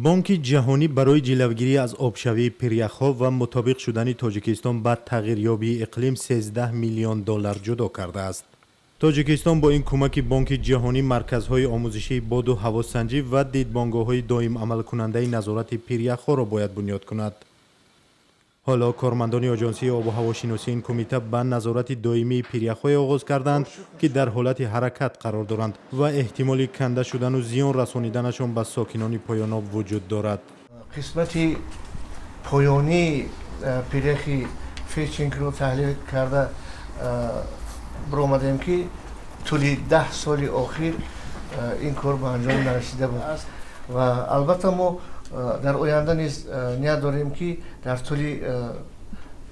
бонки ҷаҳонӣ барои ҷилавгирӣ аз обшавии пиряхҳо ва мутобиқ шудани тоҷикистон ба тағйирёбии иқлим $13 миллион ҷудо кардааст. тоҷикистон бо ин кӯмаки бонки ҷаҳонӣ марказҳои омӯзишии боду ҳавосанҷӣ ва дидбонгоҳҳои доимамалкунандаи назорати пиряхҳоро бояд бунёд кунад. ҳоло кормандони оҷонсии обу ҳавошиносии ин кумита ба назорати доимии пиряхҳое оғоз карданд, ки дар ҳолати ҳаракат қарор доранд ва эҳтимоли канда шудану зиён расониданашон ба сокинони поёноб вуҷуд дорад. қисмати поёнии пиряхи фетчингро таҳлил карда биромадем, ки тӯли 10 соли охир ин кор ба анҷом нарасида буд ва албатта мо дар оянда низ ният дорем, ки дар тӯли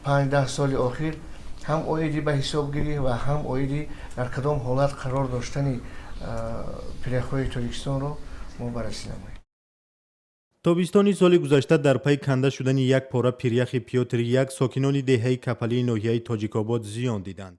5-10 соли охир ҳам оиди ба ҳисобгирӣ ва ҳам оиди дар кадом ҳолат қарор доштани пиряхҳои Тоҷикистонро мо баррасӣ намоем. тобистони соли гузашта дар пай канда шудани як пора пиряхи Пётр як сокинони деҳаи Капалии ноҳияи Тоҷикобод зиён диданд.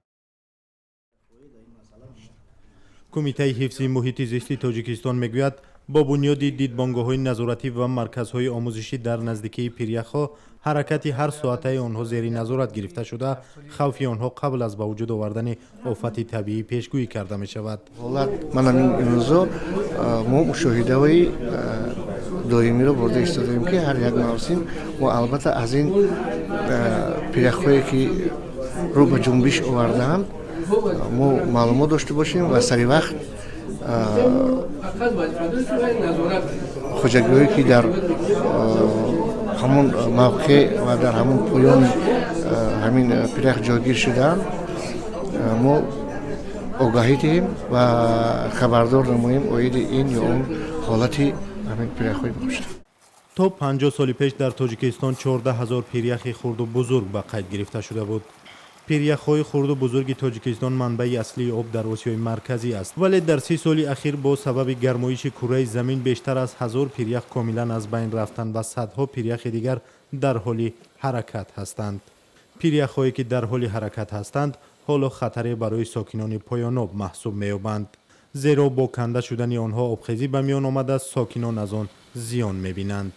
кумитаи ҳифзи муҳити зисти Тоҷикистон мегӯяд, бо бунёди дидбонгоҳҳои назоратӣ ва марказҳои омӯзишӣ дар наздикии пиряхҳо ҳаракати ҳар соатаи онҳо зери назорат гирифта шуда, хавфи онҳо қабл аз ба вуҷуд овардани офати табиӣ пешгӯӣ карда мешавад. ҳолат манам имрӯзо мо мушоҳидаҳои доимиро бурда истодем, ки ҳар як мавсим мо албатта аз ин пиряхҳое ки рӯ ба ҷунбиш овардаанд мо маълумот дошта бошем ва саривақт хоҷагӯҳое ки дар ҳамон мавқеъ ва дар ҳамон поёни ҳамин пирях ҷойгир шудаанд мо огаҳӣ диҳем ва хабардор намоем оиди ин ё он ҳолати ҳамин пиряхҳои бошад. то 50 соли пеш дар Тоҷикистон 14 000 пиряхи хурду бузург ба қайд гирифта шуда буд. пиряхҳои хурду бузурги Тоҷикистон манбаи аслии об дар Осиёи марказӣ аст, вале дар 30 соли ахир бо сабаби гармоиши кураи замин бештар аз 1000 пирях комилан аз байн рафтанд ва садҳо пиряхи дигар дар ҳоли ҳаракат ҳастанд. пиряхҳое ки дар ҳоли ҳаракат ҳастанд ҳоло хатаре барои сокинони поёноб маҳсуб меёбанд, зеро бо канда шудани онҳо обхезӣ ба миён омада сокинон аз он зиён мебинанд.